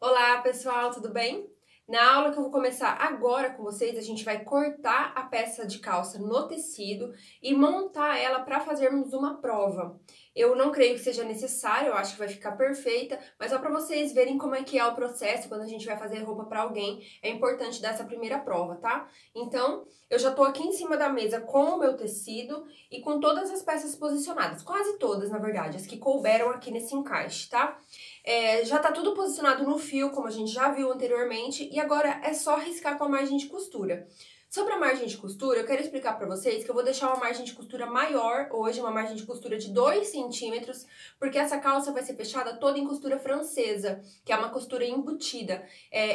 Olá, pessoal, tudo bem? Na aula que eu vou começar agora com vocês, a gente vai cortar a peça de calça no tecido e montar ela para fazermos uma prova. Eu não creio que seja necessário, eu acho que vai ficar perfeita, mas só para vocês verem como é que é o processo quando a gente vai fazer roupa para alguém, é importante dar essa primeira prova, tá? Então, eu já tô aqui em cima da mesa com o meu tecido e com todas as peças posicionadas, quase todas, na verdade, as que couberam aqui nesse encaixe, tá? Já tá tudo posicionado no fio, como a gente já viu anteriormente, e agora é só riscar com a margem de costura. Sobre a margem de costura, eu quero explicar pra vocês que eu vou deixar uma margem de costura maior hoje, uma margem de costura de 2 centímetros, porque essa calça vai ser fechada toda em costura francesa, que é uma costura embutida.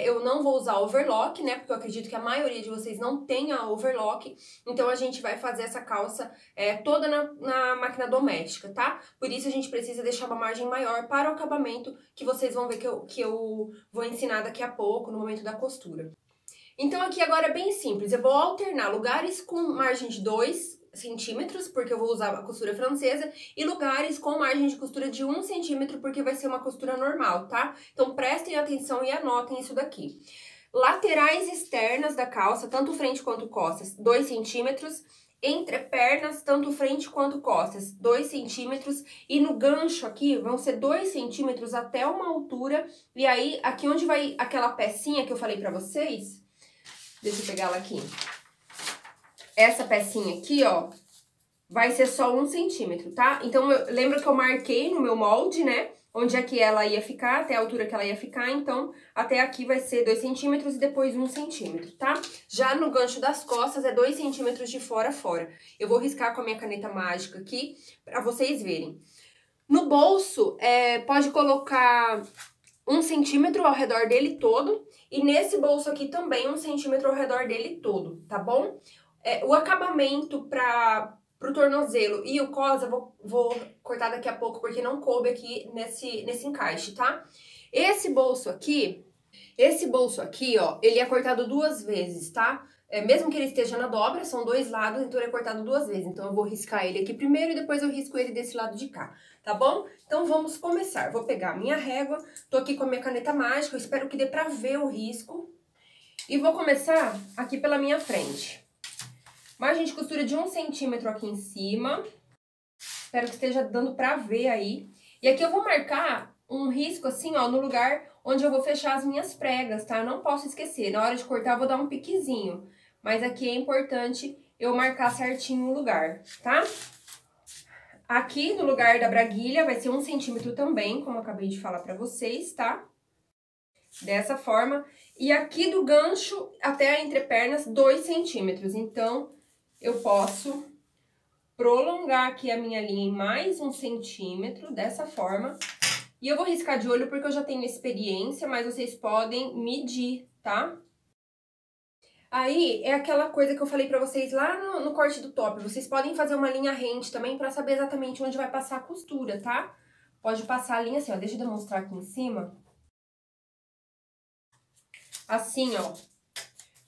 Eu não vou usar overlock, né, porque eu acredito que a maioria de vocês não tenha overlock, então a gente vai fazer essa calça toda na máquina doméstica, tá? Por isso a gente precisa deixar uma margem maior para o acabamento, que vocês vão ver que eu vou ensinar daqui a pouco, no momento da costura. Então aqui agora é bem simples, eu vou alternar lugares com margem de 2 centímetros, porque eu vou usar a costura francesa, e lugares com margem de costura de 1 centímetro, porque vai ser uma costura normal, tá? Então prestem atenção e anotem isso daqui. Laterais externas da calça, tanto frente quanto costas, 2 centímetros. Entre pernas, tanto frente quanto costas, 2 centímetros. E no gancho aqui, vão ser 2 centímetros até uma altura. E aí, aqui onde vai aquela pecinha que eu falei pra vocês... Deixa eu pegar ela aqui. Essa pecinha aqui, ó, vai ser só 1 centímetro, tá? Então, lembra que eu marquei no meu molde, né? Onde é que ela ia ficar, até a altura que ela ia ficar. Então, até aqui vai ser 2 centímetros e depois 1 centímetro, tá? Já no gancho das costas é 2 centímetros de fora a fora. Eu vou riscar com a minha caneta mágica aqui, pra vocês verem. No bolso, pode colocar 1 centímetro ao redor dele todo. E nesse bolso aqui também 1 centímetro ao redor dele todo, tá bom? O acabamento pro tornozelo e o cos eu vou cortar daqui a pouco, porque não coube aqui nesse encaixe, tá? Esse bolso aqui, ó, ele é cortado 2 vezes, tá? Mesmo que ele esteja na dobra, são 2 lados, então ele é cortado 2 vezes. Então eu vou riscar ele aqui primeiro e depois eu risco ele desse lado de cá, tá bom? Então vamos começar. Vou pegar a minha régua, tô aqui com a minha caneta mágica, eu espero que dê pra ver o risco. E vou começar aqui pela minha frente. Margem de costura de 1 centímetro aqui em cima. Espero que esteja dando pra ver aí. E aqui eu vou marcar um risco assim, ó, no lugar onde eu vou fechar as minhas pregas, tá? Eu não posso esquecer, na hora de cortar eu vou dar um piquezinho. Mas aqui é importante eu marcar certinho o lugar, tá? Aqui no lugar da braguilha vai ser 1 centímetro também, como eu acabei de falar pra vocês, tá? Dessa forma. E aqui do gancho até a entrepernas, 2 centímetros. Então, eu posso prolongar aqui a minha linha em mais 1 centímetro, dessa forma. E eu vou riscar de olho porque eu já tenho experiência, mas vocês podem medir, tá? Aí, é aquela coisa que eu falei pra vocês lá no corte do top. Vocês podem fazer uma linha rente também pra saber exatamente onde vai passar a costura, tá? Pode passar a linha assim, ó. Deixa eu demonstrar aqui em cima. Assim, ó.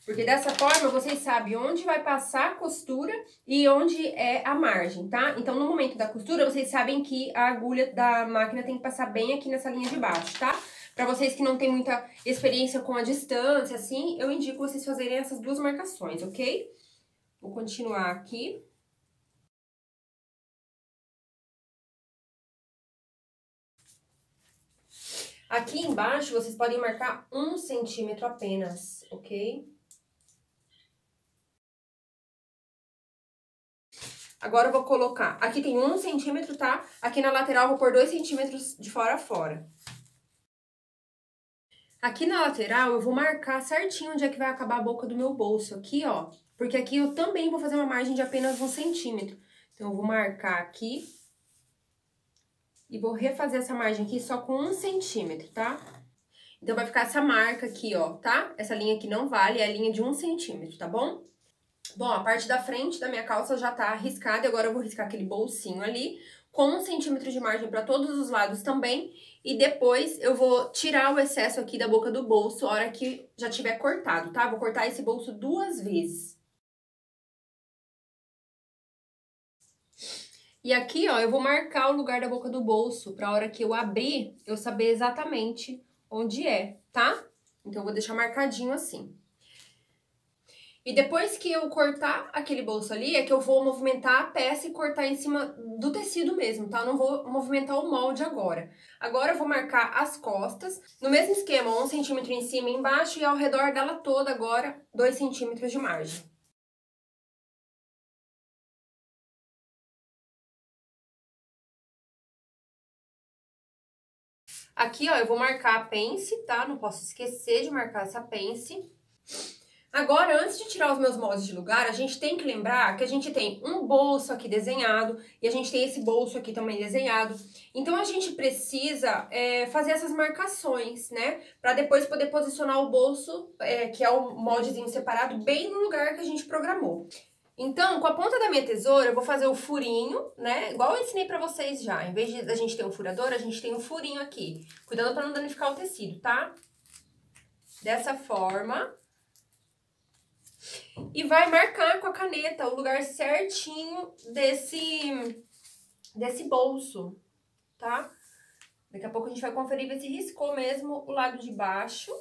Porque dessa forma, vocês sabem onde vai passar a costura e onde é a margem, tá? Então, no momento da costura, vocês sabem que a agulha da máquina tem que passar bem aqui nessa linha de baixo, tá? Pra vocês que não têm muita experiência com a distância, assim, eu indico vocês fazerem essas 2 marcações, ok? Vou continuar aqui. Aqui embaixo, vocês podem marcar 1 centímetro apenas, ok? Agora eu vou colocar, aqui tem 1 centímetro, tá? Aqui na lateral eu vou pôr 2 centímetros de fora a fora. Aqui na lateral eu vou marcar certinho onde é que vai acabar a boca do meu bolso, aqui, ó. Porque aqui eu também vou fazer uma margem de apenas 1 centímetro. Então, eu vou marcar aqui. E vou refazer essa margem aqui só com 1 centímetro, tá? Então, vai ficar essa marca aqui, ó, tá? Essa linha aqui não vale, é a linha de 1 centímetro, tá bom? Bom, a parte da frente da minha calça já tá riscada, e agora eu vou riscar aquele bolsinho ali, com 1 centímetro de margem pra todos os lados também, e depois eu vou tirar o excesso aqui da boca do bolso, a hora que já tiver cortado, tá? Vou cortar esse bolso 2 vezes. E aqui, ó, eu vou marcar o lugar da boca do bolso, pra hora que eu abrir, eu saber exatamente onde é, tá? Então, eu vou deixar marcadinho assim. E depois que eu cortar aquele bolso ali, é que eu vou movimentar a peça e cortar em cima do tecido mesmo, tá? Eu não vou movimentar o molde agora. Agora eu vou marcar as costas, no mesmo esquema, 1 centímetro em cima e embaixo, e ao redor dela toda agora, 2 centímetros de margem. Aqui, ó, eu vou marcar a pence, tá? Não posso esquecer de marcar essa pence. Agora, antes de tirar os meus moldes de lugar, a gente tem que lembrar que a gente tem um bolso aqui desenhado e a gente tem esse bolso aqui também desenhado. Então, a gente precisa fazer essas marcações, né? Pra depois poder posicionar o bolso, que é o moldezinho separado, bem no lugar que a gente programou. Então, com a ponta da minha tesoura, eu vou fazer o furinho, né? Igual eu ensinei pra vocês já. Em vez de a gente ter um furador, a gente tem um furinho aqui. Cuidado pra não danificar o tecido, tá? Dessa forma. E vai marcar com a caneta o lugar certinho desse bolso, tá? Daqui a pouco a gente vai conferir, ver se riscou mesmo o lado de baixo.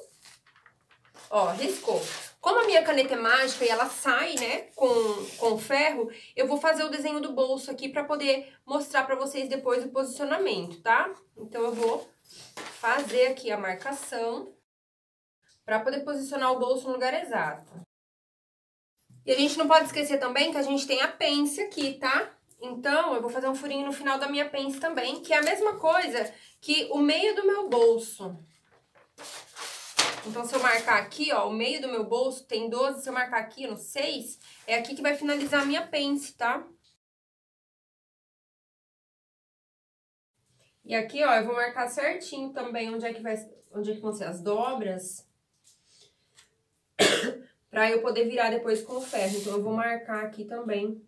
Ó, riscou. Como a minha caneta é mágica e ela sai, né, com ferro, eu vou fazer o desenho do bolso aqui pra poder mostrar pra vocês depois o posicionamento, tá? Então, eu vou fazer aqui a marcação pra poder posicionar o bolso no lugar exato. E a gente não pode esquecer também que a gente tem a pence aqui, tá? Então, eu vou fazer um furinho no final da minha pence também, que é a mesma coisa que o meio do meu bolso. Então, se eu marcar aqui, ó, o meio do meu bolso tem 12, se eu marcar aqui no 6, é aqui que vai finalizar a minha pence, tá? E aqui, ó, eu vou marcar certinho também onde é que vão ser as dobras, pra eu poder virar depois com o ferro. Então, eu vou marcar aqui também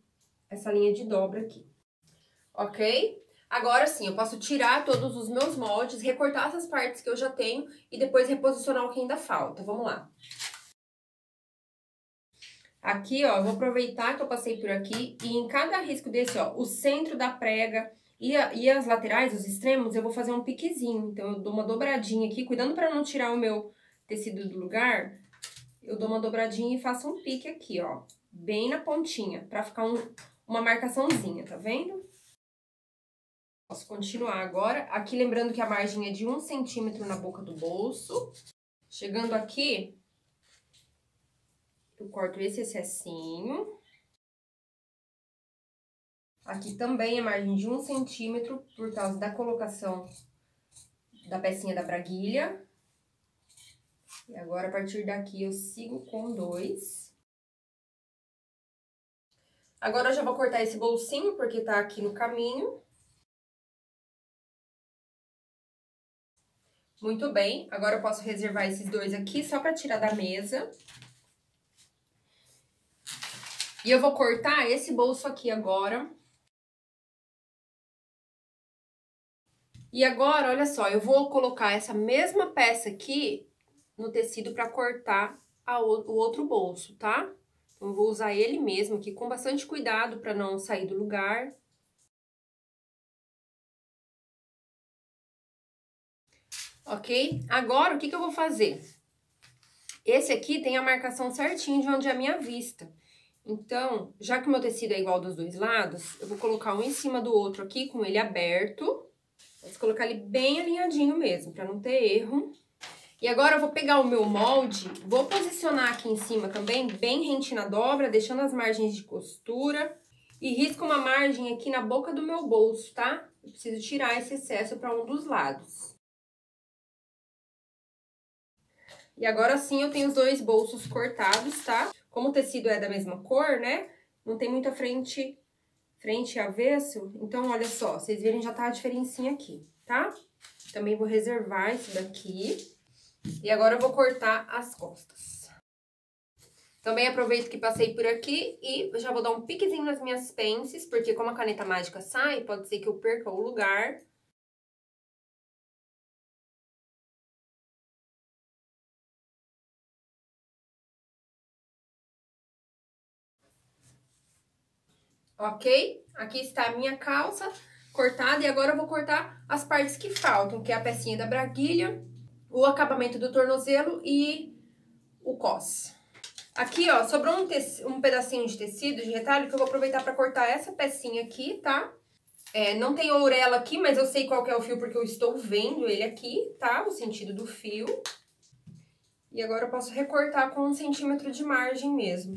essa linha de dobra aqui, ok? Agora sim, eu posso tirar todos os meus moldes, recortar essas partes que eu já tenho e depois reposicionar o que ainda falta. Vamos lá. Aqui, ó, eu vou aproveitar que eu passei por aqui e em cada risco desse, ó, o centro da prega e as laterais, os extremos, eu vou fazer um piquezinho. Então, eu dou uma dobradinha aqui, cuidando pra não tirar o meu tecido do lugar, eu dou uma dobradinha e faço um pique aqui, ó, bem na pontinha, pra ficar uma marcaçãozinha, tá vendo? Posso continuar agora. Aqui, lembrando que a margem é de 1 centímetro na boca do bolso. Chegando aqui, eu corto esse excessinho. Aqui também é margem de 1 centímetro por causa da colocação da pecinha da braguilha. E agora, a partir daqui, eu sigo com 2. Agora, eu já vou cortar esse bolsinho, porque tá aqui no caminho. Muito bem, agora eu posso reservar esses 2 aqui só pra tirar da mesa. E eu vou cortar esse bolso aqui agora. E agora, olha só, eu vou colocar essa mesma peça aqui no tecido pra cortar o outro bolso, tá? Então, eu vou usar ele mesmo aqui com bastante cuidado pra não sair do lugar. Ok? Agora, o que que eu vou fazer? Esse aqui tem a marcação certinho de onde é a minha vista. Então, já que o meu tecido é igual dos dois lados, eu vou colocar um em cima do outro aqui, com ele aberto. Vou colocar ele bem alinhadinho mesmo, pra não ter erro. E agora eu vou pegar o meu molde, vou posicionar aqui em cima também, bem rente na dobra, deixando as margens de costura. E risco uma margem aqui na boca do meu bolso, tá? Eu preciso tirar esse excesso pra um dos lados. E agora sim eu tenho os 2 bolsos cortados, tá? Como o tecido é da mesma cor, né? Não tem muita frente e avesso. Então, olha só, vocês verem já tá a diferencinha aqui, tá? Também vou reservar isso daqui. E agora eu vou cortar as costas. Também aproveito que passei por aqui e já vou dar um piquezinho nas minhas pences, porque como a caneta mágica sai, pode ser que eu perca o lugar. Ok? Aqui está a minha calça cortada e agora eu vou cortar as partes que faltam, que é a pecinha da braguilha o acabamento do tornozelo e o cos. Aqui, ó, sobrou um pedacinho de tecido de retalho que eu vou aproveitar pra cortar essa pecinha aqui, tá? Não tem ourela aqui, mas eu sei qual que é o fio porque eu estou vendo ele aqui, tá? O sentido do fio. E agora eu posso recortar com 1 centímetro de margem mesmo.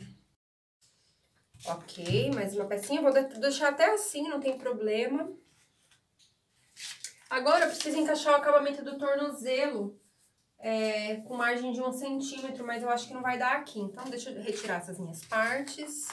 Ok, mais uma pecinha. Vou deixar até assim, não tem problema. Agora eu preciso encaixar o acabamento do tornozelo com margem de 1 centímetro, mas eu acho que não vai dar aqui. Então, deixa eu retirar essas minhas partes.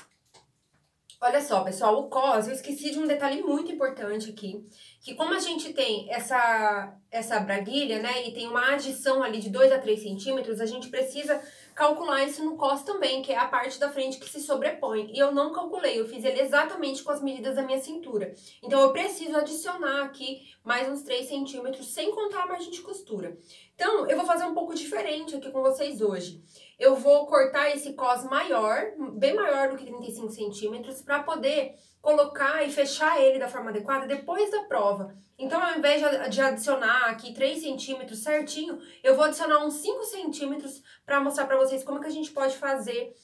Olha só, pessoal, o cos, eu esqueci de um detalhe muito importante aqui, que como a gente tem essa braguilha, né, e tem uma adição ali de 2 a 3 centímetros, a gente precisa calcular isso no cos também, que é a parte da frente que se sobrepõe. E eu não calculei, eu fiz ele exatamente com as medidas da minha cintura. Então, eu preciso adicionar aqui mais uns 3 centímetros, sem contar a margem de costura. Então, eu vou fazer um pouco diferente aqui com vocês hoje. Eu vou cortar esse cos maior, bem maior do que 35 centímetros, para poder colocar e fechar ele da forma adequada depois da prova. Então, ao invés de adicionar aqui 3 centímetros certinho, eu vou adicionar uns 5 centímetros para mostrar para vocês como que a gente pode fazer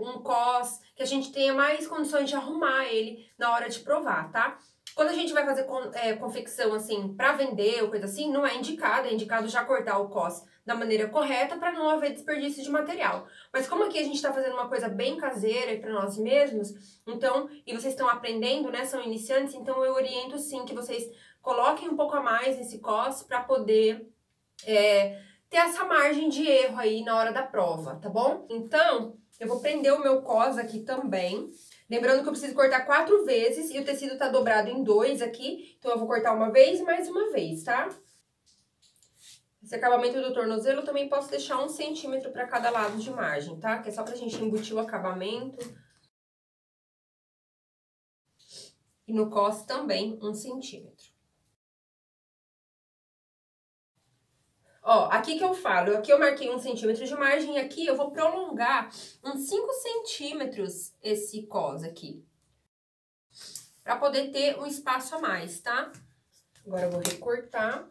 um cos, que a gente tenha mais condições de arrumar ele na hora de provar, tá? Quando a gente vai fazer confecção assim, para vender ou coisa assim, não é indicado já cortar o cos da maneira correta para não haver desperdício de material. Mas como aqui a gente está fazendo uma coisa bem caseira e para nós mesmos, então, e vocês estão aprendendo, né, são iniciantes, então eu oriento sim que vocês coloquem um pouco a mais nesse cos para poder ter essa margem de erro aí na hora da prova, tá bom? Então, eu vou prender o meu cos aqui também. Lembrando que eu preciso cortar 4 vezes e o tecido tá dobrado em 2 aqui, então eu vou cortar uma vez e mais uma vez, tá? Esse acabamento do tornozelo eu também posso deixar 1 centímetro para cada lado de margem, tá? Que é só pra gente embutir o acabamento. E no cos também 1 centímetro. Ó, aqui que eu falo, aqui eu marquei 1 centímetro de margem e aqui eu vou prolongar uns 5 centímetros esse cos aqui. Pra poder ter um espaço a mais, tá? Agora eu vou recortar.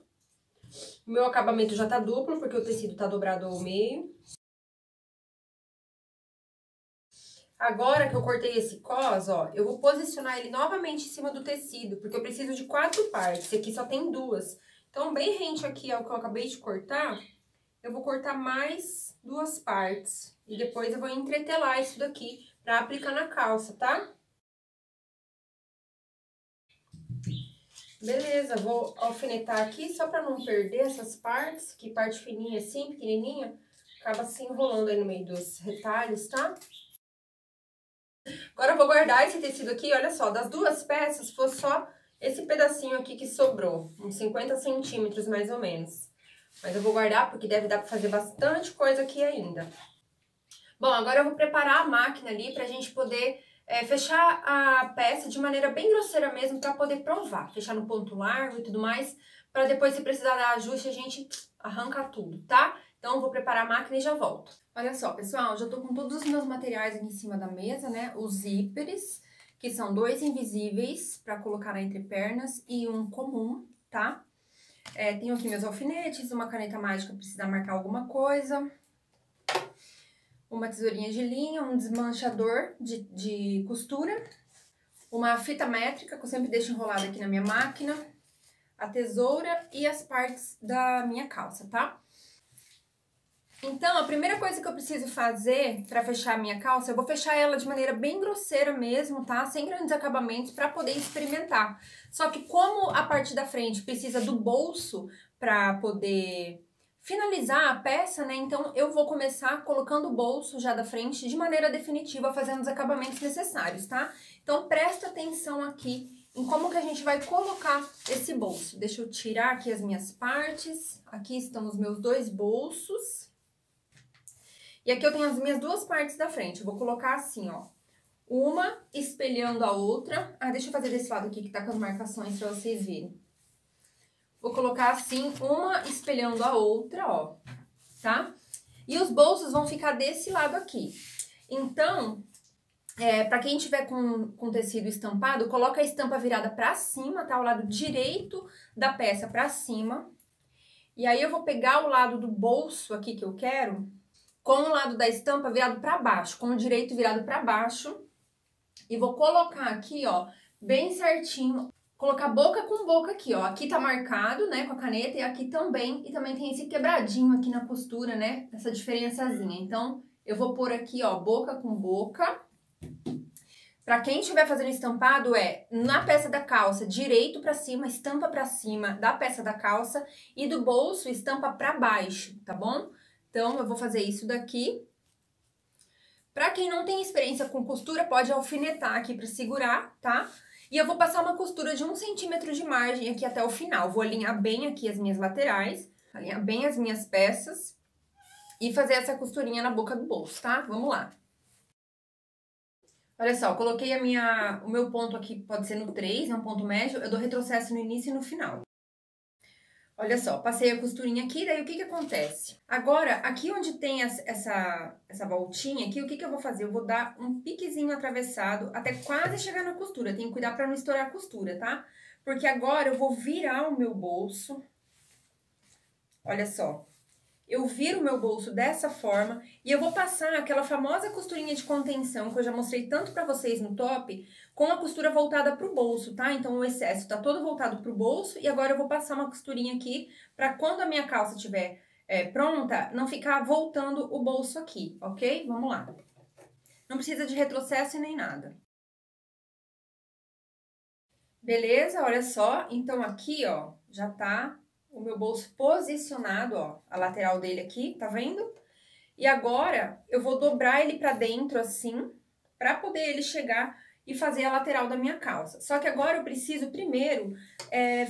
O meu acabamento já tá duplo, porque o tecido tá dobrado ao meio. Agora que eu cortei esse cos, ó, eu vou posicionar ele novamente em cima do tecido, porque eu preciso de 4 partes, e aqui só tem 2. Então, bem rente aqui ao que eu acabei de cortar, eu vou cortar mais 2 partes. E depois eu vou entretelar isso daqui pra aplicar na calça, tá? Beleza, vou alfinetar aqui só pra não perder essas partes, que parte fininha assim, pequenininha, acaba se enrolando aí no meio dos retalhos, tá? Agora eu vou guardar esse tecido aqui, olha só, das 2 peças, foi só esse pedacinho aqui que sobrou, uns 50 centímetros mais ou menos. Mas eu vou guardar porque deve dar pra fazer bastante coisa aqui ainda. Bom, agora eu vou preparar a máquina ali pra gente poder fechar a peça de maneira bem grosseira mesmo pra poder provar. Fechar no ponto largo e tudo mais, pra depois se precisar dar ajuste a gente arranca tudo, tá? Então eu vou preparar a máquina e já volto. Olha só, pessoal, já tô com todos os meus materiais aqui em cima da mesa, né? Os zíperes, que são 2 invisíveis pra colocar na entrepernas e um comum, tá? Tenho aqui meus alfinetes, uma caneta mágica pra precisar marcar alguma coisa, uma tesourinha de linha, um desmanchador de costura, uma fita métrica que eu sempre deixo enrolada aqui na minha máquina, a tesoura e as partes da minha calça, tá? Então, a primeira coisa que eu preciso fazer pra fechar a minha calça, eu vou fechar ela de maneira bem grosseira mesmo, tá? Sem grandes acabamentos pra poder experimentar. Só que como a parte da frente precisa do bolso pra poder finalizar a peça, né? Então, eu vou começar colocando o bolso já da frente de maneira definitiva, fazendo os acabamentos necessários, tá? Então, presta atenção aqui em como que a gente vai colocar esse bolso. Deixa eu tirar aqui as minhas partes. Aqui estão os meus 2 bolsos. E aqui eu tenho as minhas 2 partes da frente. Eu vou colocar assim, ó. Uma espelhando a outra. Ah, deixa eu fazer desse lado aqui que tá com as marcações pra vocês verem. Vou colocar assim, uma espelhando a outra, ó. Tá? E os bolsos vão ficar desse lado aqui. Então, pra quem tiver com tecido estampado, coloca a estampa virada pra cima, tá? O lado direito da peça pra cima. E aí eu vou pegar o lado do bolso aqui que eu quero, com o lado da estampa virado pra baixo, com o direito virado pra baixo. E vou colocar aqui, ó, bem certinho, colocar boca com boca aqui, ó. Aqui tá marcado, né, com a caneta e aqui também. E também tem esse quebradinho aqui na costura, né, essa diferençazinha. Então, eu vou pôr aqui, ó, boca com boca. Pra quem estiver fazendo estampado, na peça da calça, direito pra cima, estampa pra cima da peça da calça. E do bolso, estampa pra baixo, tá bom? Então, eu vou fazer isso daqui. Pra quem não tem experiência com costura, pode alfinetar aqui pra segurar, tá? E eu vou passar uma costura de 1 centímetro de margem aqui até o final. Vou alinhar bem aqui as minhas laterais, alinhar bem as minhas peças e fazer essa costurinha na boca do bolso, tá? Vamos lá. Olha só, eu coloquei o meu ponto aqui, pode ser no 3, é um ponto médio, eu dou retrocesso no início e no final. Olha só, passei a costurinha aqui, daí o que que acontece? Agora, aqui onde tem essa voltinha aqui, o que que eu vou fazer? Eu vou dar um piquezinho atravessado até quase chegar na costura. Tem que cuidar pra não estourar a costura, tá? Porque agora eu vou virar o meu bolso. Olha só. Eu viro o meu bolso dessa forma e eu vou passar aquela famosa costurinha de contenção que eu já mostrei tanto pra vocês no top, com a costura voltada pro bolso, tá? Então o excesso tá todo voltado pro bolso e agora eu vou passar uma costurinha aqui pra quando a minha calça estiver pronta, não ficar voltando o bolso aqui, ok? Vamos lá. Não precisa de retrocesso nem nada. Beleza, olha só. Então aqui, ó, já tá o meu bolso posicionado, ó, a lateral dele aqui, tá vendo? E agora, eu vou dobrar ele pra dentro, assim, pra poder ele chegar e fazer a lateral da minha calça. Só que agora eu preciso, primeiro,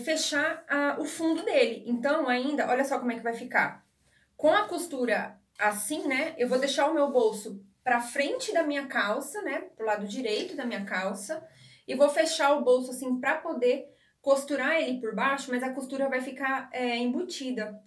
fechar o fundo dele. Então, ainda, olha só como é que vai ficar. Com a costura assim, né, eu vou deixar o meu bolso pra frente da minha calça, né, pro lado direito da minha calça, e vou fechar o bolso assim pra poder costurar ele por baixo, mas a costura vai ficar embutida.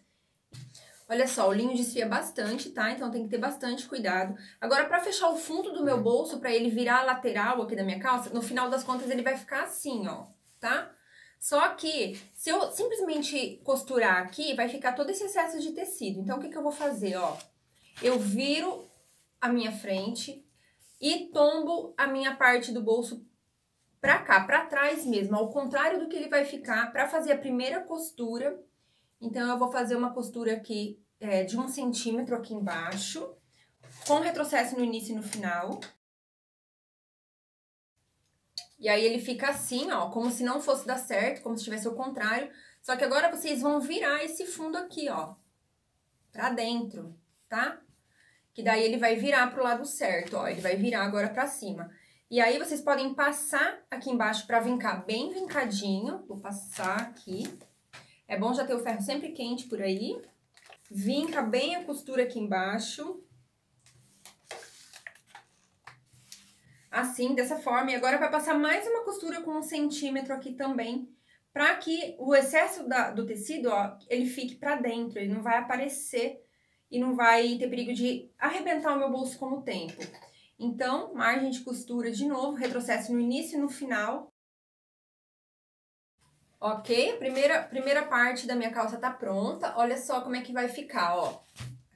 Olha só, o linho desfia bastante, tá? Então tem que ter bastante cuidado. Agora, pra fechar o fundo do meu bolso, pra ele virar a lateral aqui da minha calça, no final das contas ele vai ficar assim, ó, tá? Só que, se eu simplesmente costurar aqui, vai ficar todo esse excesso de tecido. Então, o que que eu vou fazer, ó? Eu viro a minha frente e tombo a minha parte do bolso pra cá, pra trás mesmo, ao contrário do que ele vai ficar pra fazer a primeira costura. Então, eu vou fazer uma costura aqui de 1 centímetro aqui embaixo, com retrocesso no início e no final. E aí, ele fica assim, ó, como se não fosse dar certo, como se estivesse ao contrário. Só que agora vocês vão virar esse fundo aqui, ó, pra dentro, tá? Que daí ele vai virar pro lado certo, ó, ele vai virar agora pra cima. E aí, vocês podem passar aqui embaixo pra vincar bem vincadinho. Vou passar aqui. É bom já ter o ferro sempre quente por aí. Vinca bem a costura aqui embaixo. Assim, dessa forma. E agora vai passar mais uma costura com 1 centímetro aqui também. Pra que o excesso do tecido, ó, ele fique pra dentro. Ele não vai aparecer e não vai ter perigo de arrebentar o meu bolso com o tempo. Então, margem de costura de novo, retrocesso no início e no final. Ok? Primeira parte da minha calça tá pronta. Olha só como é que vai ficar, ó.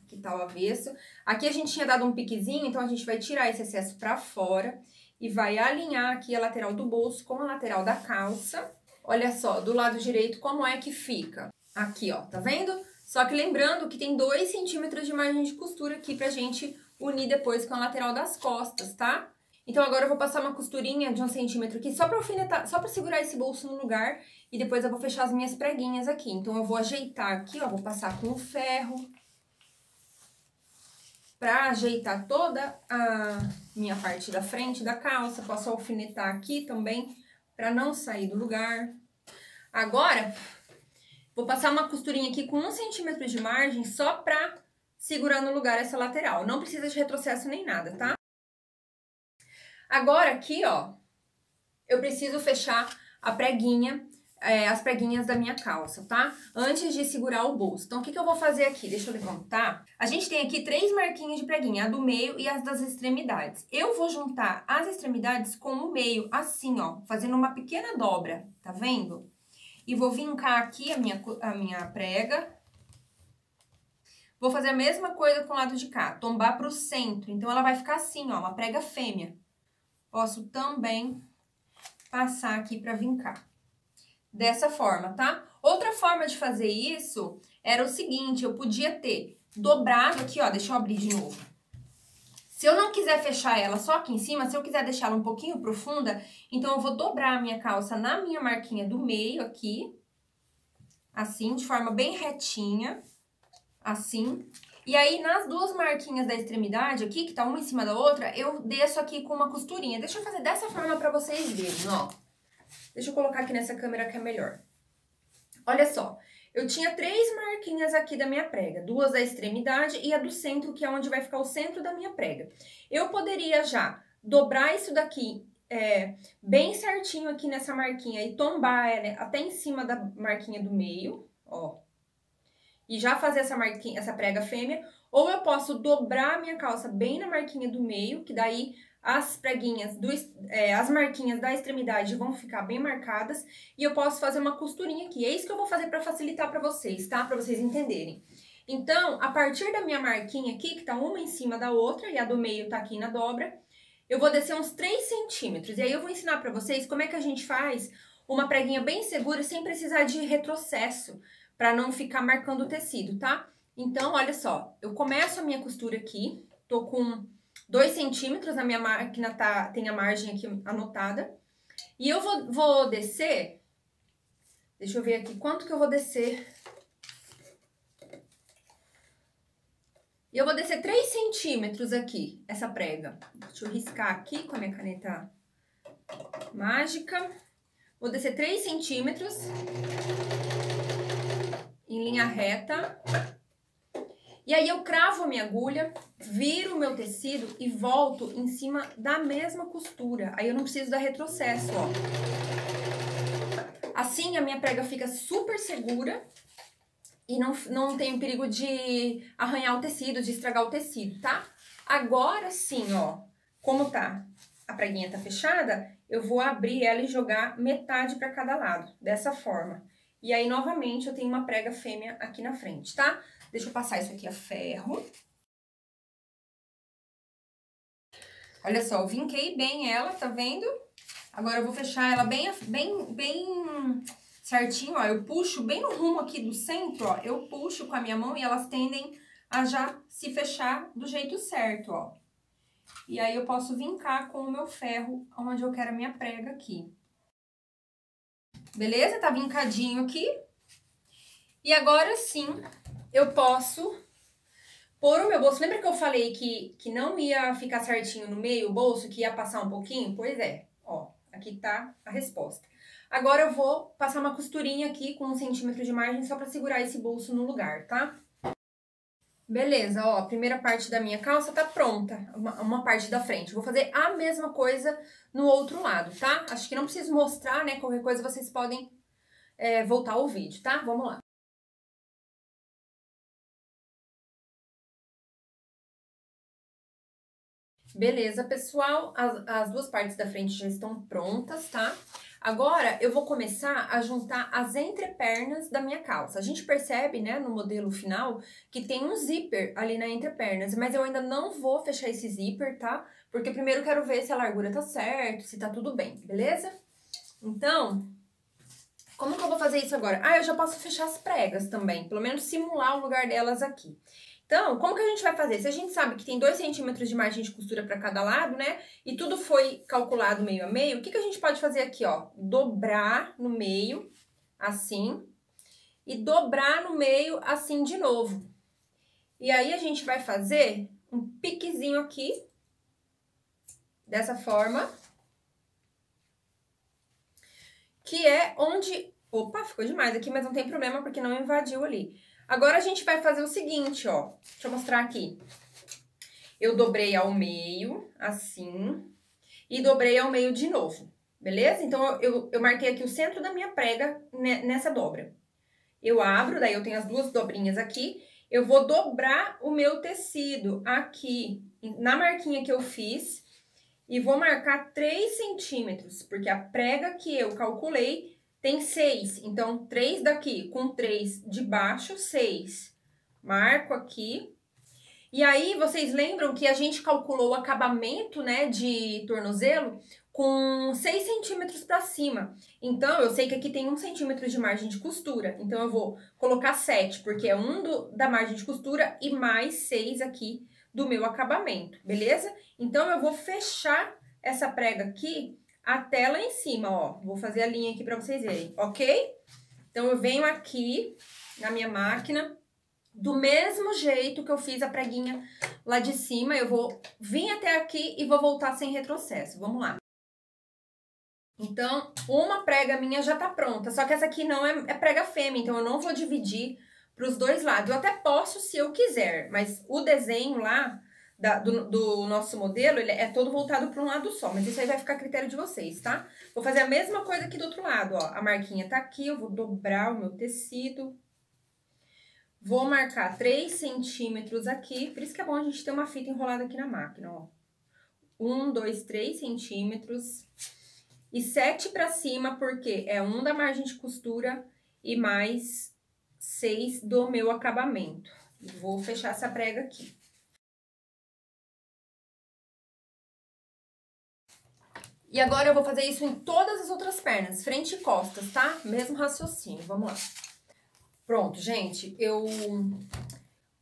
Aqui tá o avesso. Aqui a gente tinha dado um piquezinho, então a gente vai tirar esse excesso pra fora e vai alinhar aqui a lateral do bolso com a lateral da calça. Olha só, do lado direito como é que fica. Aqui, ó, tá vendo? Só que lembrando que tem 2 centímetros de margem de costura aqui pra gente unir depois com a lateral das costas, tá? Então, agora eu vou passar uma costurinha de 1 centímetro aqui, só pra alfinetar, só pra segurar esse bolso no lugar. E depois eu vou fechar as minhas preguinhas aqui. Então, eu vou ajeitar aqui, ó, vou passar com o ferro. Pra ajeitar toda a minha parte da frente da calça. Posso alfinetar aqui também, pra não sair do lugar. Agora, vou passar uma costurinha aqui com 1 centímetro de margem, só pra segurar no lugar essa lateral. Não precisa de retrocesso nem nada, tá? Agora aqui, ó, eu preciso fechar a preguinha, as preguinhas da minha calça, tá? Antes de segurar o bolso. Então, o que que eu vou fazer aqui? Deixa eu levantar. A gente tem aqui 3 marquinhas de preguinha, a do meio e as das extremidades. Eu vou juntar as extremidades com o meio, assim, ó, fazendo uma pequena dobra, tá vendo? E vou vincar aqui a minha prega. Vou fazer a mesma coisa com o lado de cá, tombar pro centro. Então, ela vai ficar assim, ó, uma prega fêmea. Posso também passar aqui pra vincar. Dessa forma, tá? Outra forma de fazer isso era o seguinte, eu podia ter dobrado aqui, ó, deixa eu abrir de novo. Se eu não quiser fechar ela só aqui em cima, se eu quiser deixar ela um pouquinho profunda, então eu vou dobrar a minha calça na minha marquinha do meio aqui, assim, de forma bem retinha, assim. E aí, nas duas marquinhas da extremidade aqui, que tá uma em cima da outra, eu desço aqui com uma costurinha. Deixa eu fazer dessa forma pra vocês verem, ó. Deixa eu colocar aqui nessa câmera que é melhor. Olha só, eu tinha 3 marquinhas aqui da minha prega, 2 da extremidade e a do centro, que é onde vai ficar o centro da minha prega. Eu poderia já dobrar isso daqui bem certinho aqui nessa marquinha e tombar ela até em cima da marquinha do meio, ó. E já fazer essa marquinha, essa prega fêmea, ou eu posso dobrar a minha calça bem na marquinha do meio, que daí as preguinhas, as marquinhas da extremidade vão ficar bem marcadas, e eu posso fazer uma costurinha aqui. É isso que eu vou fazer pra facilitar pra vocês, tá? Pra vocês entenderem. Então, a partir da minha marquinha aqui, que tá uma em cima da outra, e a do meio tá aqui na dobra, eu vou descer uns 3 centímetros. E aí eu vou ensinar pra vocês como é que a gente faz uma preguinha bem segura sem precisar de retrocesso, pra não ficar marcando o tecido, tá? Então, olha só, eu começo a minha costura aqui, tô com 2 centímetros, na minha máquina tem a margem aqui anotada. E eu vou descer, deixa eu ver aqui, quanto que eu vou descer? E eu vou descer 3 centímetros aqui, essa prega. Deixa eu riscar aqui com a minha caneta mágica. Vou descer 3 centímetros em linha reta. E aí eu cravo a minha agulha, viro o meu tecido e volto em cima da mesma costura. Aí eu não preciso dar retrocesso, ó. Assim a minha prega fica super segura e não tem o perigo de arranhar o tecido, de estragar o tecido, tá? Agora sim, ó, como a preguinha tá fechada, eu vou abrir ela e jogar metade para cada lado, dessa forma. E aí, novamente, eu tenho uma prega fêmea aqui na frente, tá? Deixa eu passar isso aqui a ferro. Olha só, eu vinquei bem ela, tá vendo? Agora eu vou fechar ela bem certinho, ó. Eu puxo bem no rumo aqui do centro, ó. Eu puxo com a minha mão e elas tendem a já se fechar do jeito certo, ó. E aí eu posso vincar com o meu ferro onde eu quero a minha prega aqui. Beleza? Tá vincadinho aqui. E agora sim, eu posso pôr o meu bolso. Lembra que eu falei que não ia ficar certinho no meio o bolso, que ia passar um pouquinho? Pois é, ó, aqui tá a resposta. Agora eu vou passar uma costurinha aqui com 1 centímetro de margem só pra segurar esse bolso no lugar, tá? Beleza, ó, a primeira parte da minha calça tá pronta, uma parte da frente. Vou fazer a mesma coisa no outro lado, tá? Acho que não preciso mostrar, né? Qualquer coisa vocês podem voltar o vídeo, tá? Vamos lá. Beleza, pessoal, as duas partes da frente já estão prontas, tá? Agora, eu vou começar a juntar as entrepernas da minha calça. A gente percebe, né, no modelo final, que tem um zíper ali na entrepernas, mas eu ainda não vou fechar esse zíper, tá? Porque primeiro eu quero ver se a largura tá certo, se tá tudo bem, beleza? Então, como que eu vou fazer isso agora? Ah, eu já posso fechar as pregas também, pelo menos simular o lugar delas aqui. Então, como que a gente vai fazer? Se a gente sabe que tem 2 centímetros de margem de costura para cada lado, né? E tudo foi calculado meio a meio, o que que a gente pode fazer aqui, ó? Dobrar no meio, assim, e dobrar no meio, assim, de novo. E aí, a gente vai fazer um piquezinho aqui, dessa forma, que é onde... Opa, ficou demais aqui, mas não tem problema, porque não invadiu ali. Agora, a gente vai fazer o seguinte, ó. Deixa eu mostrar aqui. Eu dobrei ao meio, assim, e dobrei ao meio de novo, beleza? Então, eu marquei aqui o centro da minha prega nessa dobra. Eu abro, daí eu tenho as duas dobrinhas aqui. Eu vou dobrar o meu tecido aqui, na marquinha que eu fiz, e vou marcar 3 centímetros, porque a prega que eu calculei tem 6. Então, 3 daqui com 3 de baixo, 6. Marco aqui. E aí, vocês lembram que a gente calculou o acabamento, né, de tornozelo com 6 centímetros pra cima. Então, eu sei que aqui tem 1 centímetro de margem de costura. Então, eu vou colocar 7, porque é 1 da margem de costura e mais 6 aqui do meu acabamento, beleza? Então, eu vou fechar essa prega aqui até lá em cima, ó. Vou fazer a linha aqui pra vocês verem, ok? Então, eu venho aqui na minha máquina, do mesmo jeito que eu fiz a preguinha lá de cima, eu vou vir até aqui e vou voltar sem retrocesso. Vamos lá. Então, uma prega minha já tá pronta, só que essa aqui não é prega fêmea, então eu não vou dividir pros dois lados. Eu até posso se eu quiser, mas o desenho lá do nosso modelo, ele é todo voltado para um lado só, mas isso aí vai ficar a critério de vocês, tá? Vou fazer a mesma coisa aqui do outro lado, ó. A marquinha tá aqui, eu vou dobrar o meu tecido. Vou marcar 3 centímetros aqui, por isso que é bom a gente ter uma fita enrolada aqui na máquina, ó. 1, 2, 3 centímetros. E 7 pra cima, porque é 1 da margem de costura e mais 6 do meu acabamento. Vou fechar essa prega aqui. E agora eu vou fazer isso em todas as outras pernas, frente e costas, tá? Mesmo raciocínio, vamos lá. Pronto, gente, eu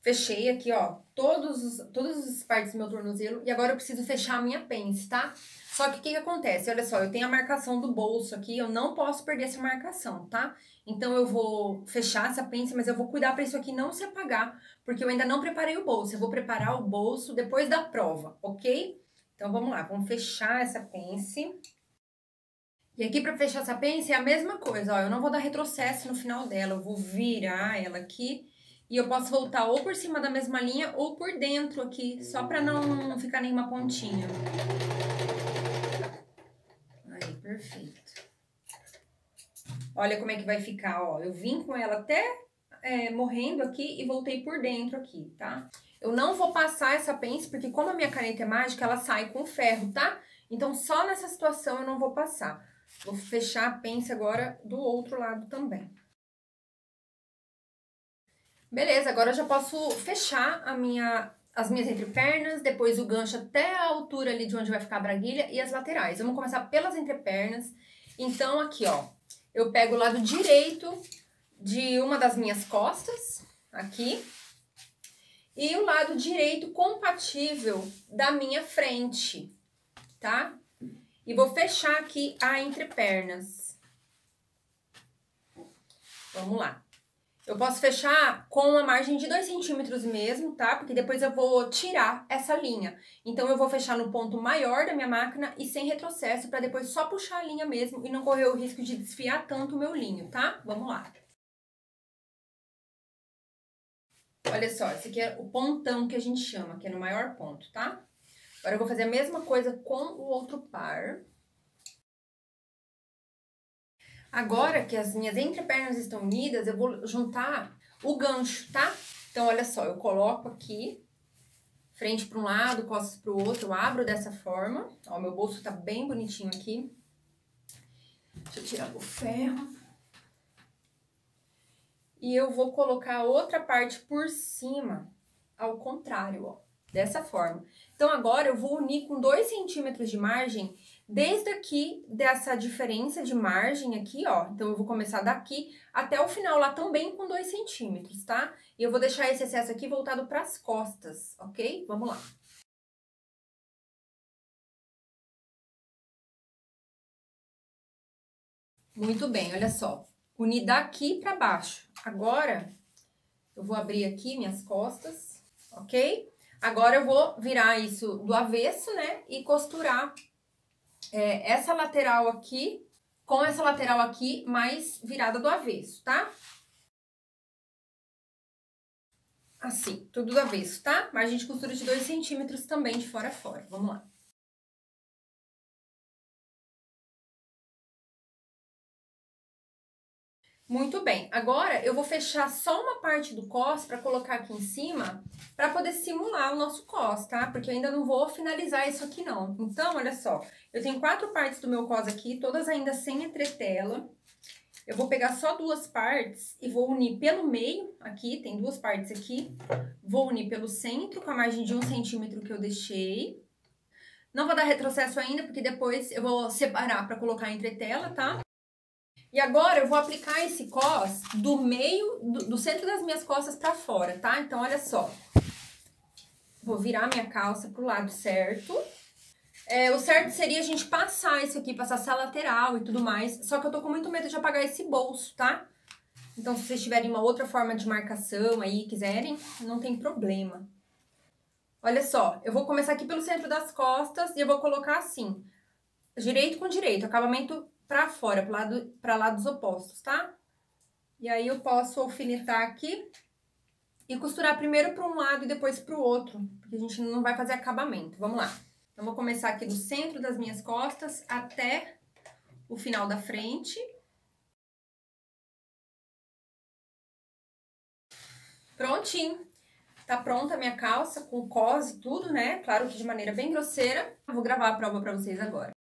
fechei aqui, ó, todas as partes do meu tornozelo e agora eu preciso fechar a minha pence, tá? Só que o que acontece? Olha só, eu tenho a marcação do bolso aqui, eu não posso perder essa marcação, tá? Então eu vou fechar essa pence, mas eu vou cuidar pra isso aqui não se apagar, porque eu ainda não preparei o bolso. Eu vou preparar o bolso depois da prova, ok? Então vamos lá, vamos fechar essa pence. E aqui pra fechar essa pence é a mesma coisa, ó, eu não vou dar retrocesso no final dela, eu vou virar ela aqui e eu posso voltar ou por cima da mesma linha ou por dentro aqui, só pra não ficar nenhuma pontinha. Aí, perfeito. Olha como é que vai ficar, ó, eu vim com ela até morrendo aqui e voltei por dentro aqui, tá? Eu não vou passar essa pence, porque como a minha caneta é mágica, ela sai com ferro, tá? Então, só nessa situação eu não vou passar. Vou fechar a pence agora do outro lado também. Beleza, agora eu já posso fechar as minhas entrepernas, depois o gancho até a altura ali de onde vai ficar a braguilha e as laterais. Vamos começar pelas entrepernas. Então, aqui, ó, eu pego o lado direito de uma das minhas costas, aqui, e o lado direito compatível da minha frente, tá? E vou fechar aqui a entrepernas. Vamos lá. Eu posso fechar com a margem de 2 centímetros mesmo, tá? Porque depois eu vou tirar essa linha. Então, eu vou fechar no ponto maior da minha máquina e sem retrocesso, pra depois só puxar a linha mesmo e não correr o risco de desfiar tanto o meu linho, tá? Vamos lá. Olha só, esse aqui é o pontão que a gente chama, que é no maior ponto, tá? Agora eu vou fazer a mesma coisa com o outro par. Agora que as minhas entrepernas estão unidas, eu vou juntar o gancho, tá? Então, olha só, eu coloco aqui, frente para um lado, costas para o outro, eu abro dessa forma. Ó, meu bolso tá bem bonitinho aqui. Deixa eu tirar o ferro. E eu vou colocar a outra parte por cima, ao contrário, ó, dessa forma. Então, agora eu vou unir com 2 centímetros de margem, desde aqui, dessa diferença de margem aqui, ó. Então, eu vou começar daqui até o final lá também com 2 centímetros, tá? E eu vou deixar esse excesso aqui voltado pras costas, ok? Vamos lá. Muito bem, olha só. Uni daqui pra baixo. Agora, eu vou abrir aqui minhas costas, ok? Agora, eu vou virar isso do avesso, né? E costurar essa lateral aqui com essa lateral aqui mais virada do avesso, tá? Assim, tudo do avesso, tá? Margem de costura de 2 centímetros também de fora a fora. Vamos lá. Muito bem, agora eu vou fechar só uma parte do cos para colocar aqui em cima, para poder simular o nosso cos, tá? Porque eu ainda não vou finalizar isso aqui não. Então, olha só, eu tenho 4 partes do meu cos aqui, todas ainda sem entretela. Eu vou pegar só duas partes e vou unir pelo meio, aqui, tem duas partes aqui. Vou unir pelo centro, com a margem de 1 centímetro que eu deixei. Não vou dar retrocesso ainda, porque depois eu vou separar pra colocar a entretela, tá? E agora eu vou aplicar esse cos do meio, do centro das minhas costas pra fora, tá? Então, olha só. Vou virar minha calça pro lado certo. O certo seria a gente passar isso aqui, passar essa lateral e tudo mais. Só que eu tô com muito medo de apagar esse bolso, tá? Então, se vocês tiverem uma outra forma de marcação aí, quiserem, não tem problema. Olha só, eu vou começar aqui pelo centro das costas e eu vou colocar assim, direito com direito, acabamento pra fora, pra lados opostos, tá? E aí eu posso alfinetar aqui e costurar primeiro para um lado e depois para o outro, porque a gente não vai fazer acabamento. Vamos lá. Eu vou começar aqui do centro das minhas costas até o final da frente. Prontinho. Tá pronta a minha calça com cos e tudo, né? Claro que de maneira bem grosseira. Eu vou gravar a prova pra vocês agora.